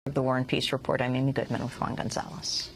The War and Peace Report. I'm Amy Goodman with Juan Gonzalez.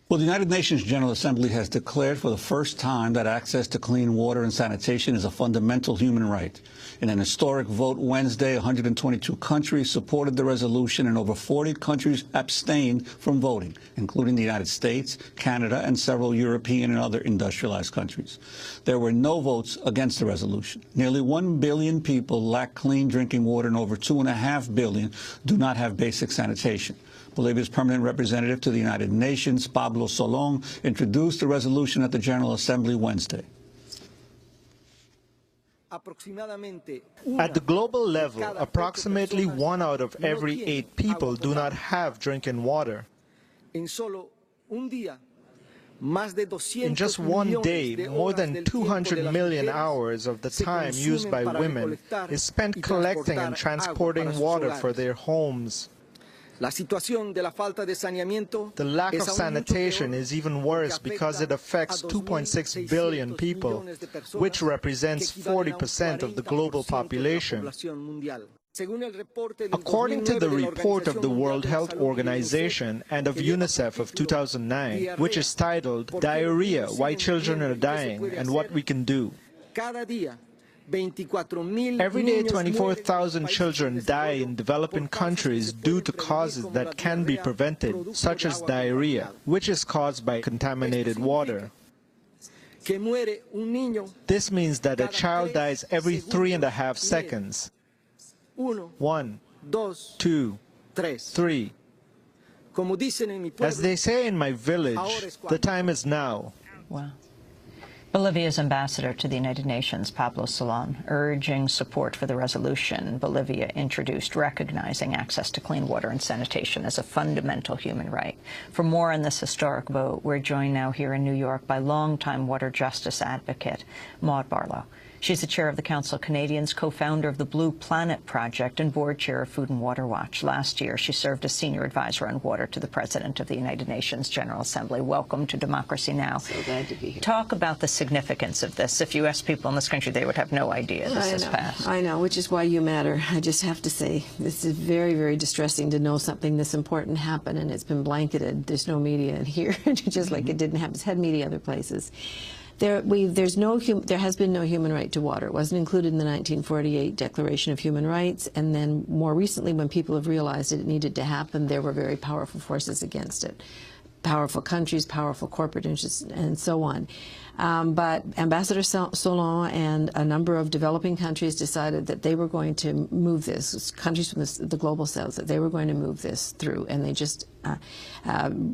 Well, the United Nations General Assembly has declared for the first time that access to clean water and sanitation is a fundamental human right. In an historic vote Wednesday, 122 countries supported the resolution and over 40 countries abstained from voting, including the United States, Canada, and several European and other industrialized countries. There were no votes against the resolution. Nearly 1 billion people lack clean drinking water and over 2.5 billion do not have basic sanitation. Bolivia's permanent representative to the United Nations, Pablo Solon, introduced the resolution at the General Assembly Wednesday. At the global level, approximately 1 out of every 8 people do not have drinking water. In just one day, more than 200 million hours of the time used by women is spent collecting and transporting water for their homes. The lack of sanitation is even worse because it affects 2.6 billion people, which represents 40% of the global population. According to the report of the World Health Organization and of UNICEF of 2009, which is titled Diarrhea, Why Children Are Dying and What We Can Do, every day, 24,000 children die in developing countries due to causes that can be prevented, such as diarrhea, which is caused by contaminated water. This means that a child dies every 3.5 seconds. 1, 2, 3. As they say in my village, the time is now. Wow. Bolivia's ambassador to the United Nations, Pablo Solon, urging support for the resolution Bolivia introduced recognizing access to clean water and sanitation as a fundamental human right. For more on this historic vote, we're joined now here in New York by longtime water justice advocate Maud Barlow. She's the chair of the Council of Canadians, co-founder of the Blue Planet Project, and board chair of Food and Water Watch. Last year, she served as senior advisor on water to the President of the United Nations General Assembly. Welcome to Democracy Now! So glad to be here. Talk about the significance of this. If you ask people in this country, they would have no idea this is passed. I know, which is why you matter. I just have to say, this is very, very distressing to know something this important happened, and it's been blanketed. There's no media in here, just like it didn't have. It's had media other places. There has been no human right to water. It wasn't included in the 1948 Declaration of Human Rights, and then more recently, when people have realized it needed to happen, there were very powerful forces against it. Powerful countries, powerful corporate interests, and so on. But Ambassador Solon and a number of developing countries decided that they were going to move this, countries from the global south, that they were going to move this through, and they just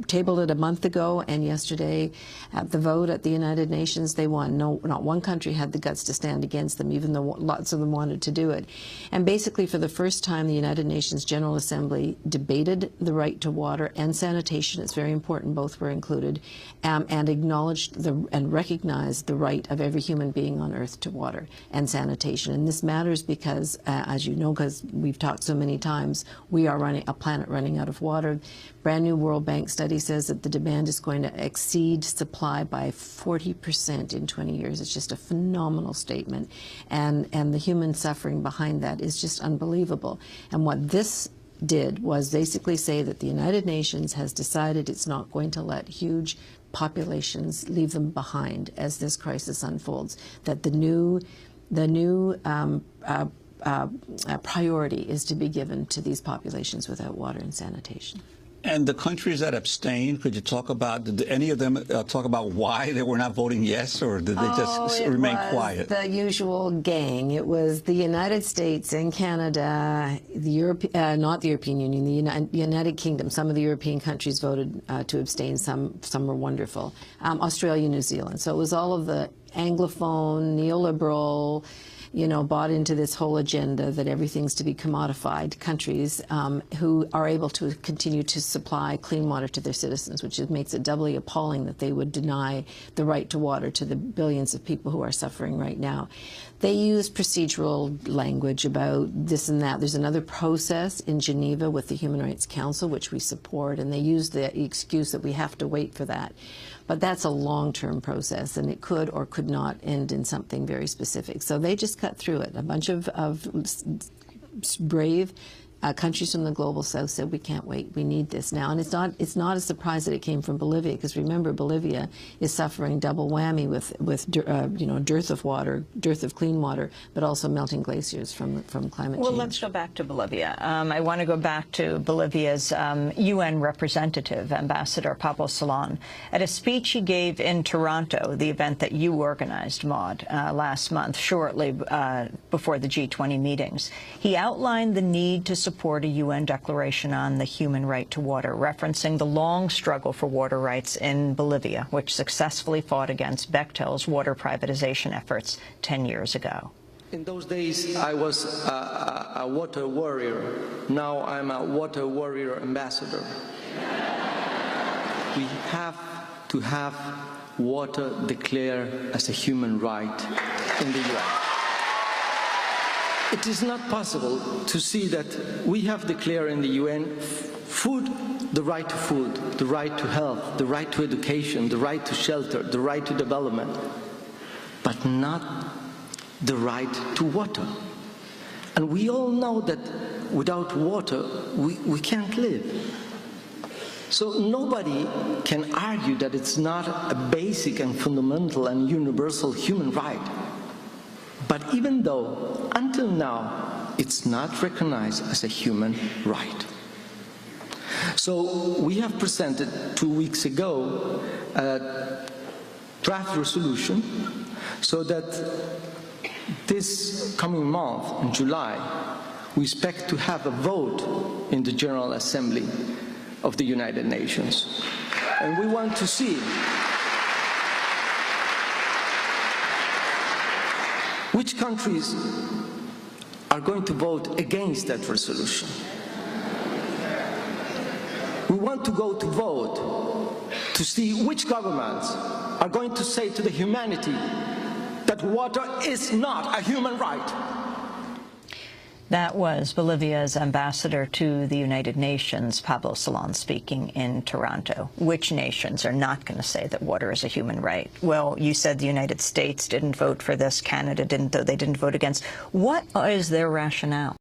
tabled it a month ago, and yesterday at the vote at the United Nations, they won. Not one country had the guts to stand against them, even though lots of them wanted to do it. And basically, for the first time, the United Nations General Assembly debated the right to water and sanitation. It's very important both were included, and acknowledged and recognized the right of every human being on earth to water and sanitation. And this matters because, as you know, because we've talked so many times, we are a planet running out of water. Brand new World Bank study says that the demand is going to exceed supply by 40% in 20 years. It's just a phenomenal statement. And the human suffering behind that is just unbelievable. And what this did was basically say that the United Nations has decided it's not going to let huge populations leave them behind as this crisis unfolds, that the new priority is to be given to these populations without water and sanitation. And the countries that abstained, could you talk about, did any of them talk about why they were not voting yes, or did they just remain quiet? The usual gang. It was the United States and Canada, not the European Union, the United Kingdom. Some of the European countries voted to abstain. Some were wonderful. Australia, New Zealand. So it was all of the Anglophone, neoliberal, bought into this whole agenda that everything's to be commodified countries who are able to continue to supply clean water to their citizens, which makes it doubly appalling that they would deny the right to water to the billions of people who are suffering right now. They use procedural language about this and that. There's another process in Geneva with the Human Rights Council, which we support, and they use the excuse that we have to wait for that. But that's a long-term process, and it could or could not end in something very specific. So they just cut through it. A bunch of brave countries from the global south said, we can't wait, we need this now. And it's not a surprise that it came from Bolivia, because remember, Bolivia is suffering double whammy with dearth of water, dearth of clean water, but also melting glaciers from climate change. Well, let's go back to Bolivia. I want to go back to Bolivia's UN representative, Ambassador Pablo Solon. At a speech he gave in Toronto, the event that you organized, Maude, last month, shortly before the G20 meetings, he outlined the need to support a UN declaration on the human right to water, referencing the long struggle for water rights in Bolivia, which successfully fought against Bechtel's water privatization efforts 10 years ago. In those days, I was a water warrior. Now I'm a water warrior ambassador. We have to have water declared as a human right in the UN. It is not possible to see that we have declared in the UN food, the right to food, the right to health, the right to education, the right to shelter, the right to development, but not the right to water. And we all know that without water, we can't live. So nobody can argue that it's not a basic and fundamental and universal human right. But even though, until now, it's not recognized as a human right. So we have presented 2 weeks ago a draft resolution so that this coming month, in July, we expect to have a vote in the General Assembly of the United Nations. And we want to see which countries are going to vote against that resolution. We want to go to vote to see which governments are going to say to the humanity that water is not a human right. That was Bolivia's ambassador to the United Nations, Pablo Solon, speaking in Toronto. Which nations are not going to say that water is a human right? Well, you said the United States didn't vote for this. Canada didn't, though they didn't vote against. What is their rationale?